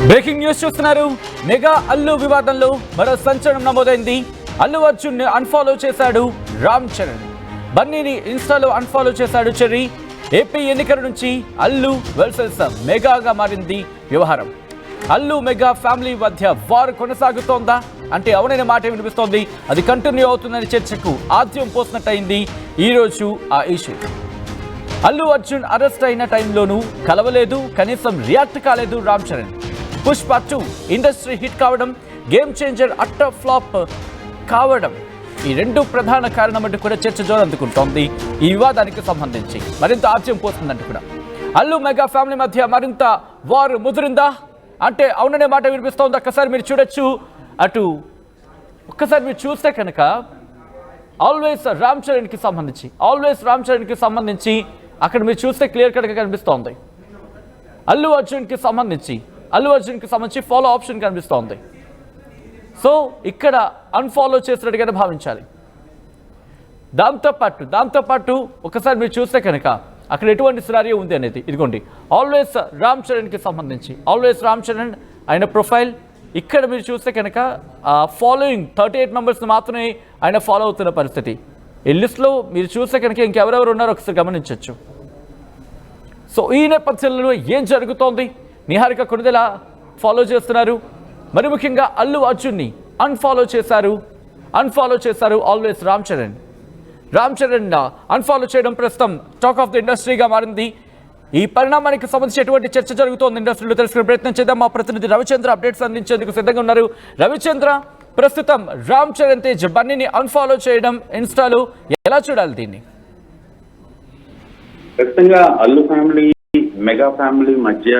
Breaking news చూస్తున్నారు. Mega Allu వివాదంలో మరో సంచలనం నమోదైంది. అల్లు అర్జున్ ని అన్ఫాలో చేశాడు రామ్ చరణ్. బన్నీని ఇన్స్టాలో అన్ఫాలో చేశాడు చెర్రీ. ఏపీ ఎన్నికల నుంచి అల్లు వర్సెస్ మెగాగా మారింది వ్యవహారం. అల్లు మెగా ఫ్యామిలీ మధ్య వార్ కొనసాగుతోందా అంటే అవునైన మాట వినిపిస్తోంది. అది కంటిన్యూ అవుతుందని చర్చకు ఆద్యం పోసినట్టయింది ఈరోజు ఆ ఇష్యూ. అల్లు అర్జున్ అరెస్ట్ అయిన టైంలోనూ కలవలేదు, కనీసం రియాక్ట్ కాలేదు రామ్ చరణ్. పుష్ప 2 ఇండస్ట్రీ హిట్ కావడం, గేమ్ చేంజర్ అట్టర్ ఫ్లాప్ కావడం ఈ రెండు ప్రధాన కారణమంటూ కూడా చర్చ జోరందుకుంటోంది. ఈ వివాదానికి సంబంధించి మరింత ఆద్యం పోతుందంటూ కూడా అల్లు మెగా ఫ్యామిలీ మధ్య మరింత వార్ ముదిరిందా అంటే అవుననే మాట వినిపిస్తోంది. ఒక్కసారి మీరు చూడొచ్చు. అటు ఒక్కసారి మీరు చూస్తే కనుక ఆల్వేస్ రామ్ చరణ్కి సంబంధించి అక్కడ మీరు చూస్తే క్లియర్ కట్గా కనిపిస్తోంది. అల్లు అర్జున్కి సంబంధించి ఫాలో ఆప్షన్ కనిపిస్తోంది. సో ఇక్కడ అన్ఫాలో చేసినట్టుగానే భావించాలి. దాంతోపాటు ఒకసారి మీరు చూస్తే కనుక అక్కడ ఎటువంటి సినారియో ఉంది అనేది ఇదిగోండి. ఆల్వేస్ రామ్ చరణ్ ఆయన ప్రొఫైల్ ఇక్కడ మీరు చూస్తే కనుక ఫాలోయింగ్ 38 మెంబర్స్ని మాత్రమే ఆయన ఫాలో అవుతున్న పరిస్థితి. ఈ లిస్ట్లో మీరు చూస్తే కనుక ఇంకెవరెవరు ఉన్నారో ఒకసారి గమనించవచ్చు. సో ఈ నేపథ్యంలో ఏం జరుగుతోంది? నిహారిక కొణిదెల ఫాలో చేస్తున్నారు. మరి ముఖ్యంగా అల్లు అర్జున్ని అన్ఫాలో చేశారు ఆల్వేస్ రామ్ చరణ్ అన్ఫాలో చేయడం ప్రస్తుతం టాక్ ఆఫ్ ది ఇండస్ట్రీగా మారింది. ఈ పరిణామానికి సంబంధించి ఎటువంటి చర్చ జరుగుతోంది ఇండస్ట్రీలో తెలుసుకునే ప్రయత్నం చేద్దాం. మా ప్రతినిధి రవిచంద్ర అప్డేట్స్ అందించేందుకు సిద్ధంగా ఉన్నారు. రవిచంద్ర, ప్రస్తుతం రామ్ చరణ్ తేజ్ బన్నీని అన్ఫాలో చేయడం ఇన్స్టాలో ఎలా చూడాలి దీన్ని? ఖచ్చితంగా అల్లు ఫ్యామిలీ మెగా ఫ్యామిలీ మధ్య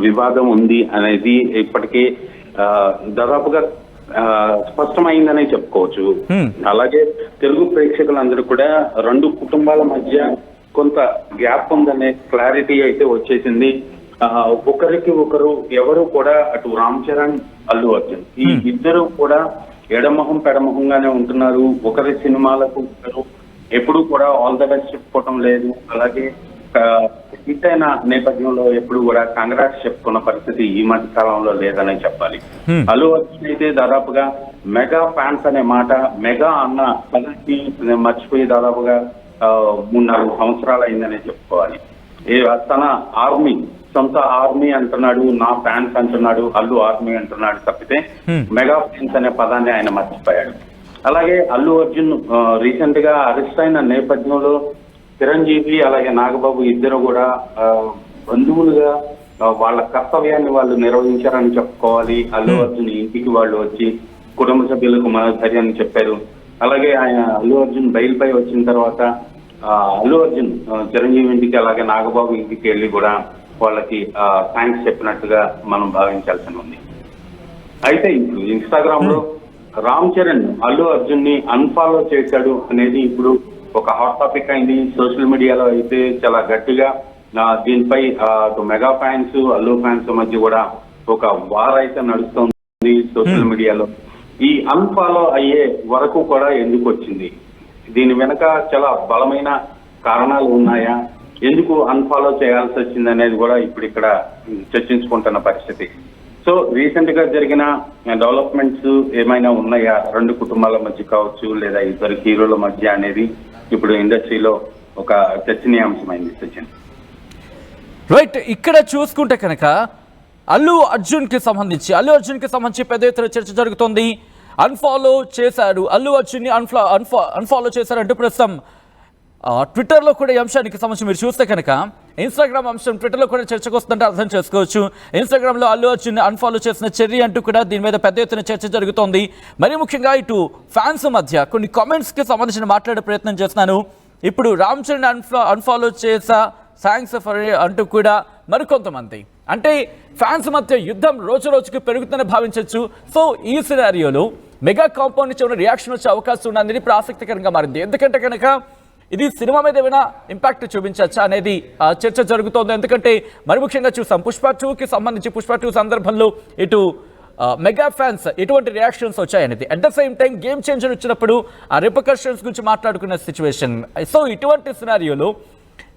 వివాదం ఉంది అనేది ఇప్పటికే దాదాపుగా స్పష్టమైందనే చెప్పుకోవచ్చు. అలాగే తెలుగు ప్రేక్షకులందరూ కూడా రెండు కుటుంబాల మధ్య కొంత గ్యాప్ ఉందనే క్లారిటీ అయితే వచ్చేసింది. ఒకరికి ఒకరు ఎవరు కూడా అటు రామ్ చరణ్, అల్లు అర్జున్ ఈ ఇద్దరు కూడా ఎడమొహం పెడమొహంగానే ఉంటున్నారు. ఒకరి సినిమాలకు ఒకరు ఎప్పుడు కూడా ఆల్ ద బెస్ట్ చెప్పుకోవటం లేదు. అలాగే హిట్ అయిన నేపథ్యంలో ఎప్పుడు కూడా కాంగ్రాట్స్ చెప్పుకున్న పరిస్థితి ఈ మధ్య కాలంలో లేదనే చెప్పాలి. అల్లు అర్జున్ అయితే దాదాపుగా మెగా ఫ్యాన్స్ అనే మాట, మెగా అన్న పదాన్ని మర్చిపోయి దాదాపుగా 3-4 సంవత్సరాలు అయిందనే చెప్పుకోవాలి. తన సొంత ఆర్మీ అంటున్నాడు, నా ఫ్యాన్స్ అంటున్నాడు, అల్లు ఆర్మీ అంటున్నాడు తప్పితే మెగా ఫ్యాన్స్ అనే పదాన్ని ఆయన మర్చిపోయాడు. అలాగే అల్లు అర్జున్ రీసెంట్ గా అరెస్ట్ అయిన నేపథ్యంలో చిరంజీవి అలాగే నాగబాబు ఇద్దరు కూడా బంధువులుగా వాళ్ళ కర్తవ్యాన్ని వాళ్ళు నిర్వహించారని చెప్పుకోవాలి. అల్లు అర్జున్ ఇంటికి వాళ్ళు వచ్చి కుటుంబ సభ్యులకు మనోధైర్యాన్ని చెప్పారు. అలాగే ఆయన అల్లు అర్జున్ బయలుపై వచ్చిన తర్వాత అల్లు అర్జున్ చిరంజీవి ఇంటికి అలాగే నాగబాబు ఇంటికి వెళ్ళి కూడా వాళ్ళకి థ్యాంక్స్ చెప్పినట్టుగా మనం భావించాల్సి ఉంది. అయితే ఇప్పుడు ఇన్స్టాగ్రామ్ లో రామ్ చరణ్ అల్లు అర్జున్ ని అన్ఫాలో చేశాడు అనేది ఇప్పుడు ఒక హాట్ టాపిక్ అయింది. సోషల్ మీడియాలో అయితే చాలా గట్టిగా దీనిపై మెగా ఫ్యాన్స్ అల్లు ఫ్యాన్స్ మధ్య కూడా ఒక వార్ అయితే నడుస్తుంది సోషల్ మీడియాలో. ఈ అన్ఫాలో అయ్యే వరకు కూడా ఎందుకు వచ్చింది, దీని వెనక చాలా బలమైన కారణాలు ఉన్నాయా, ఎందుకు అన్ఫాలో చేయాల్సి వచ్చింది అనేది కూడా ఇప్పుడు ఇక్కడ చర్చించుకుంటున్న పరిస్థితి. సో రీసెంట్ గా జరిగిన డెవలప్మెంట్స్ ఏమైనా ఉన్నాయా రెండు కుటుంబాల మధ్య కావచ్చు లేదా ఇద్దరు హీరోల మధ్య అనేది ఇప్పుడు ఇండస్ట్రీలో ఒక చర్చనీయాంశమైంది. సచిన్ రైట్, ఇక్కడ చూసుకుంటే కనుక అల్లు అర్జున్కి సంబంధించి పెద్ద ఎత్తున చర్చ జరుగుతోంది. అన్ఫాలో చేశాడు, అల్లు అర్జున్ని అన్ఫాలో చేశారంటూ ప్రస్తుతం ట్విట్టర్లో కూడా ఈ అంశానికి సంబంధించి మీరు చూస్తే కనుక ఇన్స్టాగ్రామ్ అంశం ట్విట్టర్లో కూడా చర్చకు వస్తుందంటే అర్థం చేసుకోవచ్చు. ఇన్స్టాగ్రామ్లో అల్లు అర్జున్ అన్ఫాలో చేసిన చెర్రీ అంటూ కూడా దీని మీద పెద్ద ఎత్తున చర్చ జరుగుతోంది. మరీ ముఖ్యంగా ఇటు ఫ్యాన్స్ మధ్య కొన్ని కామెంట్స్కి సంబంధించిన మాట్లాడే ప్రయత్నం చేస్తున్నాను. ఇప్పుడు రామ్ చరణ్ అన్ఫాలో చేసా, థ్యాంక్స్ ఫర్ అంటూ కూడా మరికొంతమంది, అంటే ఫ్యాన్స్ మధ్య యుద్ధం రోజు రోజుకి పెరుగుతుందని భావించవచ్చు. సో ఈ సినారియోలో మెగా కాంపౌండ్ నుంచి ఉన్న రియాక్షన్ వచ్చే అవకాశం ఉన్నది ఇప్పుడు ఆసక్తికరంగా మారింది. ఎందుకంటే కనుక ఇది సినిమా మీద ఏమైనా ఇంపాక్ట్ చూపించచ్చా అనేది చర్చ జరుగుతోంది. ఎందుకంటే మరి ముఖ్యంగా చూసాం పుష్ప 2కి సంబంధించి పుష్ప 2 సందర్భంలో ఇటు మెగా ఫ్యాన్స్ ఎటువంటి రియాక్షన్స్ వచ్చాయనేది, at the same time game changer వచ్చినప్పుడు ఆ రిపర్కషన్స్ గురించి మాట్లాడుకున్న సిచ్యువేషన్. సో ఇటువంటి సినారియోలో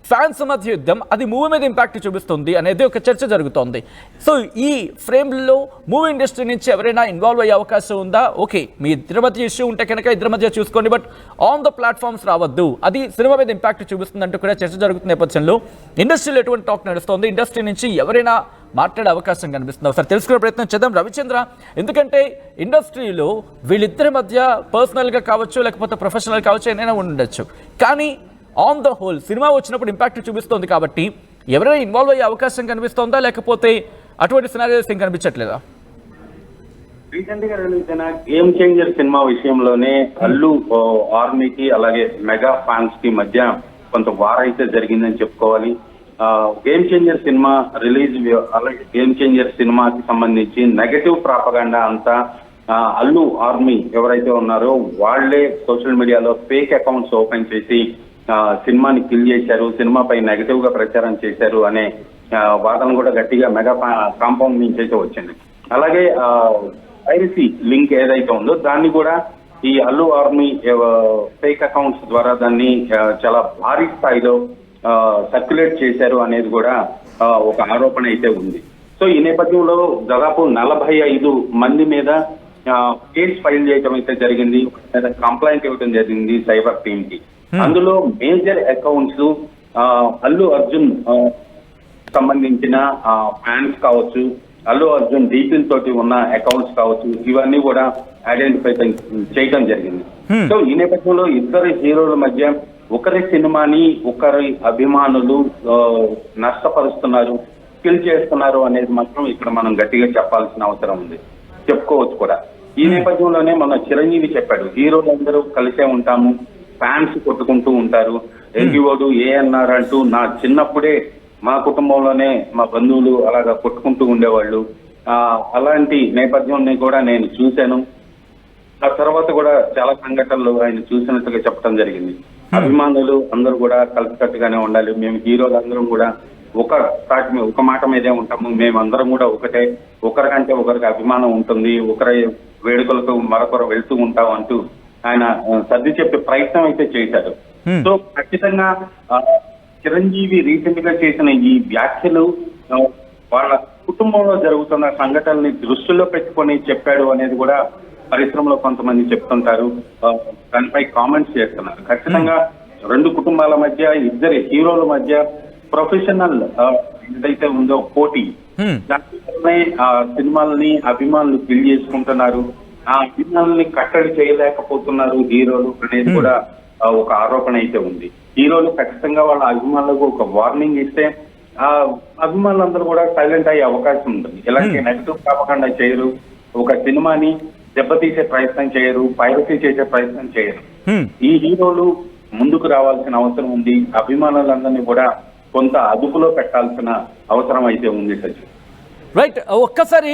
ఫ్యాన్స్ మధ్య యుద్ధం, అది మూవీ మీద ఇంపాక్ట్ చూపిస్తుంది అనేది ఒక చర్చ జరుగుతోంది. సో ఈ ఫ్రేమ్లో మూవీ ఇండస్ట్రీ నుంచి ఎవరైనా ఇన్వాల్వ్ అయ్యే అవకాశం ఉందా? ఓకే, మీ ఇద్దరి మధ్య ఇష్యూ ఉంటే కనుక ఇద్దరి మధ్య చూసుకోండి, బట్ ఆన్ ద ప్లాట్ఫామ్స్ రావద్దు, అది సినిమా మీద ఇంపాక్ట్ చూపిస్తుంది అంటూ కూడా చర్చ జరుగుతున్న నేపథ్యంలో ఇండస్ట్రీలో ఎటువంటి టాక్ నడుస్తోంది, ఇండస్ట్రీ నుంచి ఎవరైనా మాట్లాడే అవకాశం కనిపిస్తుంది? ఒకసారి తెలుసుకునే ప్రయత్నం చేద్దాం. రవిచంద్ర, ఎందుకంటే ఇండస్ట్రీలో వీళ్ళిద్దరి మధ్య పర్సనల్గా కావచ్చు లేకపోతే ప్రొఫెషనల్ కావచ్చు ఏదైనా ఉండొచ్చు, కానీ ఆన్ ద హోల్ సినిమా వచ్చినప్పుడు ఇంపాక్ట్ చూపిస్తోంది కాబట్టి ఎవరైనా ఇన్వాల్వ్ అయ్యే అవకాశం కనిపిస్తోందా, లేకపోతే అటువంటి సినారియోస్ ఏం కనిపించట్లేదా? రీసెంట్ గా రిలీజ్ అయిన గేమ్ చేంజర్ సినిమా విషయంలోనే అల్లు ఆర్మీకి అలాగే మెగా ఫ్యాన్స్ కి మధ్య కొంత వార్ అయితే జరిగిందని చెప్పుకోవాలి. గేమ్ చేంజర్ సినిమా రిలీజ్ అలాగే గేమ్ చేంజర్ సినిమాకి సంబంధించి నెగటివ్ ప్రాపగాండా అంతా అల్లు ఆర్మీ ఎవరైతే ఉన్నారో వాళ్లే సోషల్ మీడియాలో ఫేక్ అకౌంట్స్ ఓపెన్ చేసి సినిమాని కిల్ చేశారు, సినిమాపై నెగటివ్ గా ప్రచారం చేశారు అనే వాదన కూడా గట్టిగా మెగా కాంపౌండ్ నుంచి అయితే వచ్చింది. అలాగే పైరసీ లింక్ ఏదైతే ఉందో దాన్ని కూడా ఈ అల్లు ఆర్మీ ఫేక్ అకౌంట్స్ ద్వారా దాన్ని చాలా భారీ స్థాయిలో సర్క్యులేట్ చేశారు అనేది కూడా ఒక ఆరోపణ అయితే ఉంది. సో ఈ నేపథ్యంలో దాదాపు 45 మంది మీద కేసు ఫైల్ చేయడం అయితే జరిగింది, కంప్లైంట్ ఇవ్వడం జరిగింది సైబర్ టీమ్ కి. అందులో మేజర్ అకౌంట్స్ అల్లు అర్జున్ సంబంధించిన ఫ్యాన్స్ కావచ్చు, అల్లు అర్జున్ డీటెయిల్ తోటి ఉన్న అకౌంట్స్ కావచ్చు, ఇవన్నీ కూడా ఐడెంటిఫై చేయడం జరిగింది. సో ఈ నేపథ్యంలో ఇద్దరు హీరోల మధ్య ఒకరి సినిమాని ఒకరి అభిమానులు నష్టపరుస్తున్నారు, కిల్ చేస్తున్నారు అనేది మాత్రం ఇక్కడ మనం గట్టిగా చెప్పాల్సిన అవసరం ఉంది, చెప్పుకోవచ్చు కూడా. ఈ నేపథ్యంలోనే మన చిరంజీవి చెప్పాడు, హీరోలందరూ కలిసే ఉంటాము, ఫ్యాన్స్ కొట్టుకుంటూ ఉంటారు, ఎన్టీఓడు ఏఎన్ఆర్ అంటూ నా చిన్నప్పుడే మా కుటుంబంలోనే మా బంధువులు అలాగా కొట్టుకుంటూ ఉండేవాళ్ళు, అలాంటి నేపథ్యాన్ని కూడా నేను చూశాను. ఆ తర్వాత కూడా చాలా సంఘటనలు ఆయన చూసినట్టుగా చెప్పడం జరిగింది. అభిమానులు అందరూ కూడా కలిసికట్టుగానే ఉండాలి, మేము హీరోలందరం కూడా ఒక మాట మీదే ఉంటాము, మేమందరం కూడా ఒకటే, ఒకరికంటే ఒకరికి అభిమానం ఉంటుంది, ఒకరి వేడుకలకు మరొకరు వెళ్తూ ఉంటాం అంటూ ఆయన సర్ది చెప్పే ప్రయత్నం అయితే చేశారు. సో ఖచ్చితంగా చిరంజీవి రీసెంట్ గా చేసిన ఈ వ్యాఖ్యలు వాళ్ళ కుటుంబంలో జరుగుతున్న సంఘటనల్ని దృష్టిలో పెట్టుకొని చెప్పాడు అనేది కూడా పరిశ్రమలో కొంతమంది చెప్తుంటారు, దానిపై కామెంట్స్ చేస్తున్నారు. ఖచ్చితంగా రెండు కుటుంబాల మధ్య, ఇద్దరి హీరోల మధ్య ప్రొఫెషనల్ ఏదైతే ఉందో పోటీ, దానివల్లనే సినిమాలని అభిమానులు కిల్ చేసుకుంటున్నారు, ఆ అభిమానుల్ని కట్టడి చేయలేకపోతున్నారు హీరోలు అనేది కూడా ఒక ఆరోపణ అయితే ఉంది. హీరోలు ఖచ్చితంగా వాళ్ళ అభిమానులకు ఒక వార్నింగ్ ఇస్తే ఆ అభిమానులందరూ కూడా సైలెంట్ అయ్యే అవకాశం ఉంటుంది. ఎలాంటి నెగటివ్ కాకుండా చేయరు, ఒక సినిమాని దెబ్బతీసే ప్రయత్నం చేయరు, పైరసీ చేసే ప్రయత్నం చేయరు. ఈ హీరోలు ముందుకు రావాల్సిన అవసరం ఉంది, అభిమానులందరినీ కూడా కొంత అదుపులో పెట్టాల్సిన అవసరం అయితే ఉంది సచిన్. రైట్, ఒక్కసారి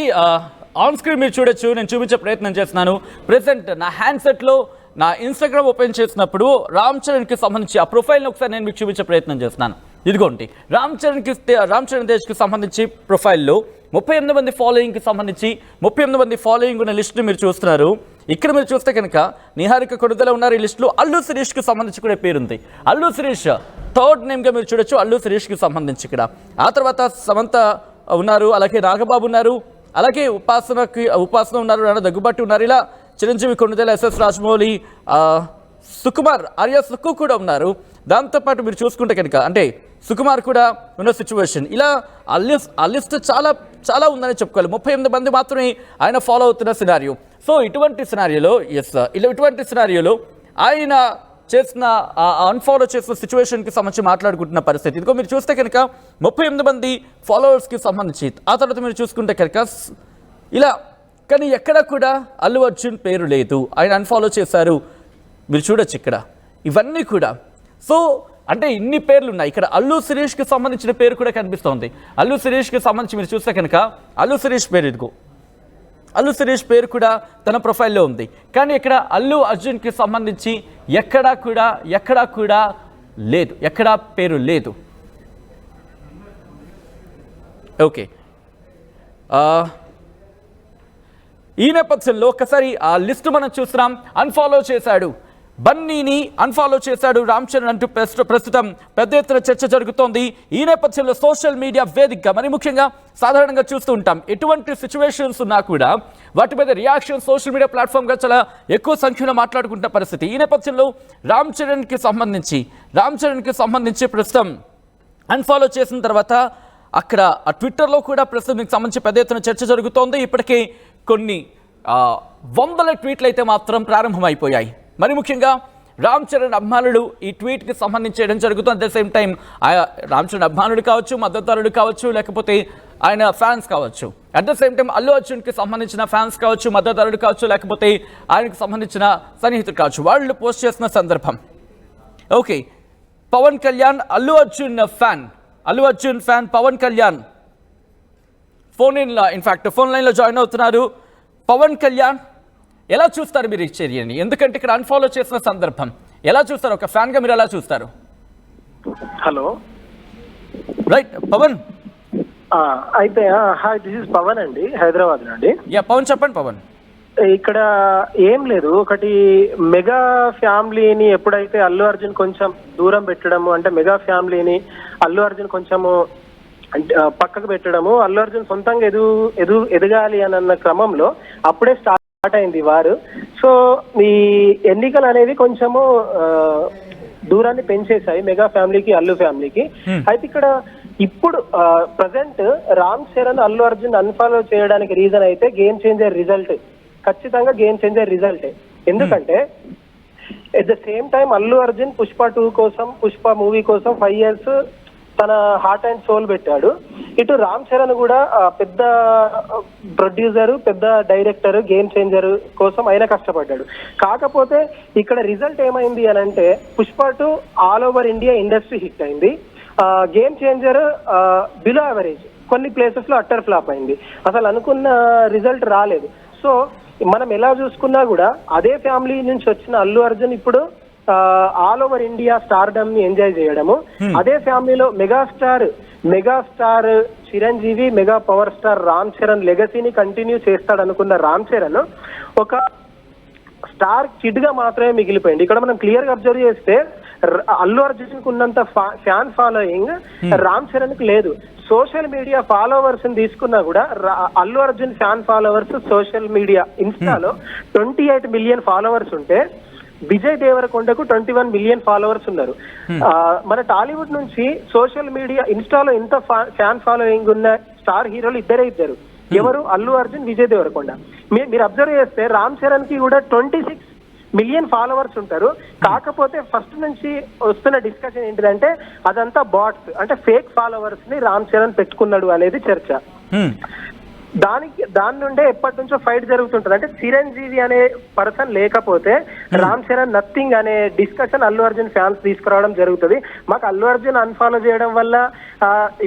ఆన్ స్క్రీన్ మీరు చూడొచ్చు, నేను చూపించే ప్రయత్నం చేస్తున్నాను. ప్రెసెంట్ నా హ్యాండ్సెట్లో నా ఇన్స్టాగ్రామ్ ఓపెన్ చేసినప్పుడు రామ్ చరణ్కి సంబంధించి ఆ ప్రొఫైల్ని ఒకసారి నేను మీకు చూపించే ప్రయత్నం చేస్తున్నాను. ఇదిగోండి, రామ్ చరణ్ తేజ్కి సంబంధించి ప్రొఫైల్లో 38 మంది ఫాలోయింగ్కి సంబంధించి 38 మంది ఫాలోయింగ్ ఉన్న లిస్ట్ని మీరు చూస్తున్నారు. ఇక్కడ మీరు చూస్తే కనుక నిహారిక కొడుదల ఉన్నారు ఈ లిస్టులో. అల్లు శిరీష్కి సంబంధించి కూడా పేరుంది. అల్లు శిరీష్ థర్డ్ నేమ్గా మీరు చూడొచ్చు, అల్లు శిరీష్కి సంబంధించి ఇక్కడ. ఆ తర్వాత సమంత ఉన్నారు, అలాగే నాగబాబు ఉన్నారు, అలాగే ఉపాసన ఉన్నారు, రాణా దగ్గుబాటి ఉన్నారు, ఇలా చిరంజీవి కొడుదల, ఎస్ఎస్ రాజమౌళి, సుకుమార్, ఆర్య సుక్కు కూడా ఉన్నారు. దాంతోపాటు మీరు చూసుకుంటే కనుక అంటే సుకుమార్ కూడా ఉన్న సిచ్యువేషన్, ఇలా ఆ లిస్ట్ చాలా చాలా ఉందని చెప్పుకోవాలి. 38 మంది మాత్రమే ఆయన ఫాలో అవుతున్న సినారియో. సో ఇటువంటి సినారియోలో ఆయన చేసిన అన్ఫాలో చేసిన సిచ్యువేషన్కి సంబంధించి మాట్లాడుకుంటున్న పరిస్థితి. ఇదిగో మీరు చూస్తే కనుక 38 మంది ఫాలోవర్స్కి సంబంధించి. ఆ తర్వాత మీరు చూసుకుంటే కనుక ఇలా, కానీ ఎక్కడ కూడా అల్లు అర్జున్ పేరు లేదు, ఆయన అన్ఫాలో చేశారు. మీరు చూడొచ్చు ఇక్కడ ఇవన్నీ కూడా. సో అంటే ఇన్ని పేర్లు ఉన్నాయి. ఇక్కడ అల్లు శిరీష్కి సంబంధించిన పేరు కూడా కనిపిస్తోంది. అల్లు శిరీష్కి సంబంధించి మీరు చూస్తే కనుక అల్లు శిరీష్ పేరు, ఇదిగో అల్లు శిరీష్ పేరు కూడా తన ప్రొఫైల్లో ఉంది. కానీ ఇక్కడ అల్లు అర్జున్కి సంబంధించి ఎక్కడా కూడా లేదు, ఎక్కడా పేరు లేదు. ఓకే, ఈ నేపథ్యంలో ఒక్కసారి ఆ లిస్టు మనం చూస్తున్నాం. అన్ఫాలో చేశాడు, బన్నీని అన్ఫాలో చేశాడు రామ్ చరణ్ అంటూ ప్రస్తుతం పెద్ద ఎత్తున చర్చ జరుగుతోంది. ఈ నేపథ్యంలో సోషల్ మీడియా వేదికగా మరి ముఖ్యంగా సాధారణంగా చూస్తూ ఉంటాం, ఎటువంటి సిచ్యువేషన్స్ ఉన్నా కూడా వాటి మీద రియాక్షన్ సోషల్ మీడియా ప్లాట్ఫామ్గా చాలా ఎక్కువ సంఖ్యలో మాట్లాడుకుంటున్న పరిస్థితి. ఈ నేపథ్యంలో రామ్ చరణ్కి సంబంధించి ప్రస్తుతం అన్ఫాలో చేసిన తర్వాత అక్కడ ఆ ట్విట్టర్లో కూడా ప్రస్తుతం దీనికి సంబంధించి పెద్ద ఎత్తున చర్చ జరుగుతోంది. ఇప్పటికే కొన్ని వందల ట్వీట్లు అయితే మాత్రం ప్రారంభమైపోయాయి. మరి ముఖ్యంగా రామ్ చరణ్ అభిమానులు ఈ ట్వీట్కి సంబంధించి చేయడం జరుగుతుంది. At the same time Ram Charan అభిమానులు కావచ్చు, మద్దతుదారులు కావచ్చు, లేకపోతే ఆయన ఫ్యాన్స్ కావచ్చు, at the same time Allu అర్జున్కి సంబంధించిన ఫ్యాన్స్ కావచ్చు, మద్దతుదారులు కావచ్చు, లేకపోతే ఆయనకు సంబంధించిన సన్నిహితులు కావచ్చు, వాళ్ళు పోస్ట్ చేసిన సందర్భం. Okay, Pawan Kalyan Allu Arjun fan Pawan Kalyan phone లైన్లో జాయిన్ అవుతున్నారు. పవన్ కళ్యాణ్, ఎలా చూస్తారు మీరు ఈ చర్యని? ఎందుకంటే ఇక్కడ అన్ఫాలో చేసిన సందర్భం ఎలా చూస్తారు? ఒక ఫ్యాన్గా మీరు ఎలా చూస్తారు? Hello, right Pawan. అయితే హాయ్, దిస్ ఇస్ పవన్ అండి, హైదరాబాద్ నుండి. పవన్ చెప్పండి. పవన్, ఇక్కడ ఏం లేదు, ఒకటి మెగా ఫ్యామిలీని ఎప్పుడైతే అల్లు అర్జున్ కొంచెం దూరం పెట్టడము, అంటే మెగా ఫ్యామిలీని అల్లు అర్జున్ కొంచెము పక్కకు పెట్టడము, అల్లు అర్జున్ సొంతంగా ఎదగాలి అన్న క్రమంలో అప్పుడే స్టార్ట్ అయింది వారు. సో ఈ ఎన్నికలు అనేవి కొంచెము దూరాన్ని పెంచేశాయి మెగా ఫ్యామిలీకి, అల్లు ఫ్యామిలీకి. అయితే ఇక్కడ ఇప్పుడు ప్రజెంట్ రామ్ చరణ్ అల్లు అర్జున్ అన్ఫాలో చేయడానికి రీజన్ అయితే గేమ్ చేంజర్ రిజల్ట్, ఖచ్చితంగా గేమ్ చేంజర్ రిజల్టే. ఎందుకంటే at the same time Allu Arjun Pushpa 2 కోసం, పుష్ప మూవీ కోసం 5 years తన హార్ట్ అండ్ సోల్ పెట్టాడు. ఇటు రామ్ చరణ్ కూడా పెద్ద ప్రొడ్యూసర్, పెద్ద డైరెక్టర్, గేమ్ చేంజర్ కోసం ఆయన కష్టపడ్డాడు. కాకపోతే ఇక్కడ రిజల్ట్ ఏమైంది అని అంటే Pushpa 2 all over India industry hit అయింది. గేమ్ చేంజర్ బిలో యావరేజ్, కొన్ని ప్లేసెస్ లో అట్టర్ ఫ్లాప్ అయింది, అసలు అనుకున్న రిజల్ట్ రాలేదు. సో మనం ఎలా చూసుకున్నా కూడా అదే ఫ్యామిలీ నుంచి వచ్చిన అల్లు అర్జున్ ఇప్పుడు ఆల్ ఓవర్ ఇండియా స్టార్డమ్ ని ఎంజాయ్ చేయడము, అదే ఫ్యామిలీలో megastar Chiranjeevi, mega power star Ram Charan లెగసీని కంటిన్యూ చేస్తాడనుకున్న రామ్ చరణ్ ఒక స్టార్ కిడ్ గా మాత్రమే మిగిలిపోయింది. ఇక్కడ మనం క్లియర్ గా అబ్జర్వ్ చేస్తే అల్లు అర్జున్ కు ఉన్నంత ఫ్యాన్ ఫాలోయింగ్ రామ్ చరణ్ కి లేదు. సోషల్ మీడియా ఫాలోవర్స్ తీసుకున్నా కూడా Allu Arjun fan followers social media ఇన్స్టాలో 28 million ఫాలోవర్స్ ఉంటే విజయ్ దేవరకొండకు 21 million ఫాలోవర్స్ ఉన్నారు. మన టాలీవుడ్ నుంచి సోషల్ మీడియా ఇన్స్టాలో ఇంత ఫ్యాన్ ఫాలోయింగ్ ఉన్న స్టార్ హీరోలు ఇద్దరు. ఎవరు? అల్లు అర్జున్, విజయ్ దేవరకొండ. మీరు అబ్జర్వ్ చేస్తే రామ్ చరణ్ కి కూడా 26 million ఫాలోవర్స్ ఉంటారు. కాకపోతే ఫస్ట్ నుంచి వస్తున్న డిస్కషన్ ఏంటిదంటే అదంతా బాట్స్, అంటే ఫేక్ ఫాలోవర్స్ ని రామ్ చరణ్ పెట్టుకున్నాడు అనేది చర్చ. దాని నుండే ఎప్పటి నుంచో ఫైట్ జరుగుతుంటది. అంటే చిరంజీవి అనే పర్సన్ లేకపోతే రామ్ చరణ్ నథింగ్ అనే డిస్కషన్ అల్లు అర్జున్ ఫ్యాన్స్ తీసుకురావడం జరుగుతుంది. మాకు అల్లు అర్జున్ అన్ఫాలో చేయడం వల్ల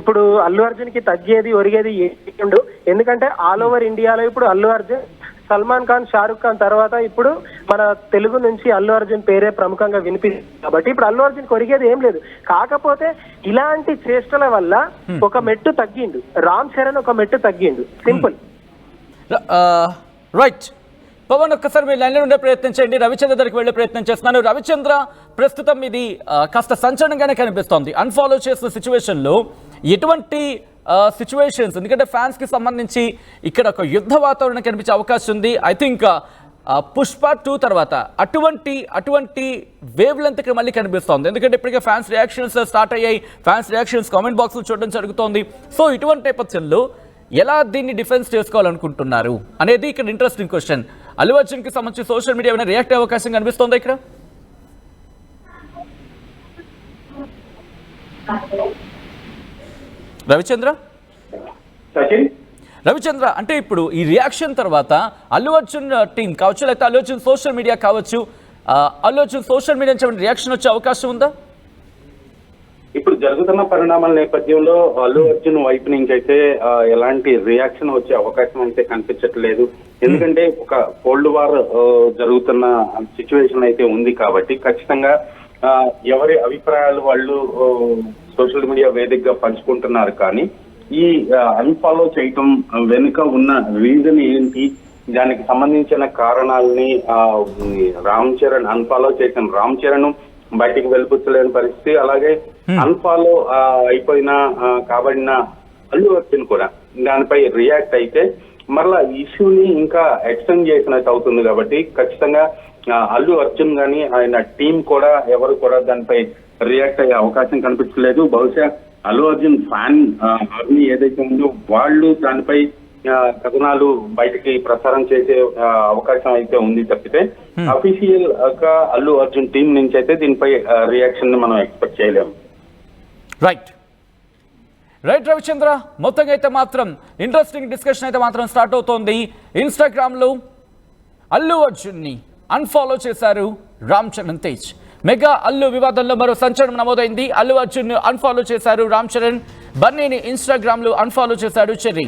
ఇప్పుడు అల్లు అర్జున్ కి తగ్గేది ఒరిగేది ఏముండు. ఎందుకంటే ఆల్ ఓవర్ ఇండియాలో ఇప్పుడు అల్లు అర్జున్, సల్మాన్ ఖాన్, షారుఖ్ ఖాన్ తర్వాత ఇప్పుడు మన తెలుగు నుంచి అల్లు అర్జున్ పేరే ప్రముఖంగా వినిపిస్తుంది. కాబట్టి ఇప్పుడు అల్లు అర్జున్ కొరిగేది ఏం లేదు. కాకపోతే ఇలాంటి చేష్టల వల్ల ఒక మెట్టు తగ్గిండు రామ్ చరణ్, ఒక మెట్టు తగ్గిండు, సింపుల్. రైట్ పవన్, ఒక్కసారి మీ లైన్లో ఉండే ప్రయత్నం చేయండి. రవిచంద్ర దగ్గరికి వెళ్ళే ప్రయత్నం చేస్తున్నాను. రవిచంద్ర, ప్రస్తుతం ఇది కాస్త సంచలనంగానే కనిపిస్తోంది. అన్ఫాలో చేసిన సిచ్యువేషన్లో ఎటువంటి సిచ్యువేషన్స్, ఎందుకంటే ఫ్యాన్స్కి సంబంధించి ఇక్కడ ఒక యుద్ధ వాతావరణం కనిపించే అవకాశం ఉంది. ఐ థింక్ పుష్ప 2 తర్వాత అటువంటి వేవ్ లెంత్ ఇక్కడ మళ్ళీ కనిపిస్తోంది. ఎందుకంటే ఇప్పటికే ఫ్యాన్స్ రియాక్షన్స్ స్టార్ట్ అయ్యాయి, ఫ్యాన్స్ రియాక్షన్స్ కామెంట్ బాక్స్లో చూడడం జరుగుతోంది. సో ఇటువంటి నేపథ్యంలో ఎలా దీన్ని డిఫెన్స్ చేసుకోవాలనుకుంటున్నారు అనేది ఇక్కడ ఇంట్రెస్టింగ్ క్వశ్చన్. అల్లు అర్జున్కి సంబంధించి సోషల్ మీడియా ఏమైనా రియాక్ట్ అయ్యే అవకాశం కనిపిస్తోందా ఇక్కడ? రవిచంద్ర, అంటే ఇప్పుడు ఈ రియాక్షన్ తర్వాత అల్లు అర్జున్ టీం కావచ్చు, లేకపోతే అల్లు అర్జున్ సోషల్ మీడియా కావచ్చు, అల్లు అర్జున్ సోషల్ మీడియా నుంచి రియాక్షన్ వచ్చే అవకాశం ఉందా? ఇప్పుడు జరుగుతున్న పరిణామాల నేపథ్యంలో అల్లు అర్జున్ వైపు నుంచి అయితే ఎలాంటి రియాక్షన్ వచ్చే అవకాశం అయితే కనిపించట్లేదు. ఎందుకంటే ఒక కోల్డ్ వార్ జరుగుతున్న సిచ్యువేషన్ అయితే ఉంది కాబట్టి ఖచ్చితంగా ఎవరి అభిప్రాయాలు వాళ్ళు సోషల్ మీడియా వేదికగా పంచుకుంటున్నారు. కానీ ఈ అన్ఫాలో చేయటం వెనుక ఉన్న రీజన్ ఏంటి, దానికి సంబంధించిన కారణాలని రామ్ చరణ్ అన్ఫాలో చేసిన రామ్ చరణ్ బయటికి వెళ్ళిపుచ్చలేని పరిస్థితి, అలాగే అన్ఫాలో అయిపోయిన కాబడిన అల్లు అర్జున్ కూడా దానిపై రియాక్ట్ అయితే మరలా ఇష్యూని ఇంకా ఎక్స్టెండ్ చేసినట్టు అవుతుంది. కాబట్టి ఖచ్చితంగా అల్లు అర్జున్ గాని ఆయన టీం కూడా ఎవరు కూడా దానిపై రియాక్ట్ అయ్యే అవకాశం కనిపించలేదు. బహుశా అల్లు అర్జున్ ఫ్యాన్ ఆర్మీ ఏదైతే ఉందో వాళ్ళు దానిపై కథనాలు బయటికి ప్రసారం చేసే అవకాశం అయితే ఉంది తప్పితే అఫీషియల్ గా అల్లు అర్జున్ టీం నుంచి అయితే దీనిపై రియాక్షన్ ని మనం ఎక్స్పెక్ట్ చేయలేము. రైట్ రవిచంద్ర, మొత్తంగా అయితే మాత్రం ఇంట్రెస్టింగ్ డిస్కషన్ అయితే మాత్రం స్టార్ట్ అవుతోంది. ఇన్స్టాగ్రామ్ లో అల్లు అర్జున్ ని అన్ఫాలో చేశారు రామ్ చరణ్ తేజ్. మెగా అల్లు వివాదంలో మరో సంచలనం నమోదైంది. అల్లు అర్జున్ ను అన్ఫాలో చేశారు రామ్ చరణ్. బన్నీని ఇన్స్టాగ్రామ్ లో అన్ఫాలో చేశాడు చెర్రీ.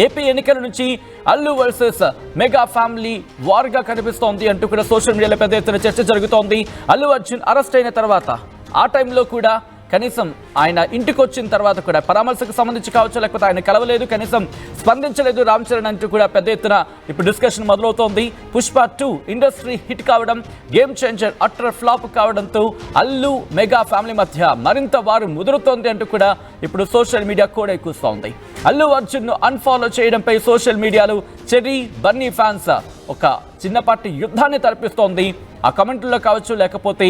ఏపీ ఎన్నికల నుంచి అల్లు వర్సెస్ మెగా ఫ్యామిలీ వార్గా కనిపిస్తోంది అంటూ కూడా సోషల్ మీడియాలో పెద్ద ఎత్తున చర్చ జరుగుతోంది. అల్లు అర్జున్ అరెస్ట్ అయిన తర్వాత ఆ టైంలో కూడా కనీసం ఆయన ఇంటికి వచ్చిన తర్వాత కూడా పరామర్శకు సంబంధించి కావచ్చు, లేకపోతే ఆయన కలవలేదు, కనీసం స్పందించలేదు రామ్ చరణ్ అంటూ కూడా పెద్ద ఎత్తున ఇప్పుడు డిస్కషన్ మొదలవుతోంది. పుష్ప 2 ఇండస్ట్రీ హిట్ కావడం, గేమ్ చేంజర్ అట్టర్ ఫ్లాప్ కావడంతో అల్లు మెగా ఫ్యామిలీ మధ్య మరింత వారు ముదురుతోంది అంటూ కూడా ఇప్పుడు సోషల్ మీడియా కూడా కూస్తోంది. అల్లు అర్జున్ ను అన్ఫాలో చేయడంపై సోషల్ మీడియాలో చెర్రీ, బన్నీ ఫ్యాన్స్ ఒక చిన్నపాటి యుద్ధాన్ని తలపిస్తోంది. ఆ కమెంట్లలో కావచ్చు, లేకపోతే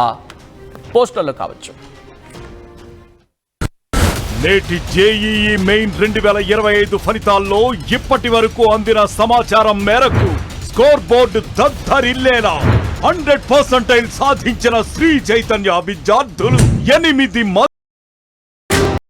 ఆ పోస్టుల్లో కావచ్చు. నేటి జేఈఈ మెయిన్ 2025 ఫలితాల్లో ఇప్పటి వరకు అందిన సమాచారం మేరకు స్కోర్ బోర్డు దద్దరిల్లేలా 100% సాధించిన శ్రీ చైతన్య విద్యార్థులు 8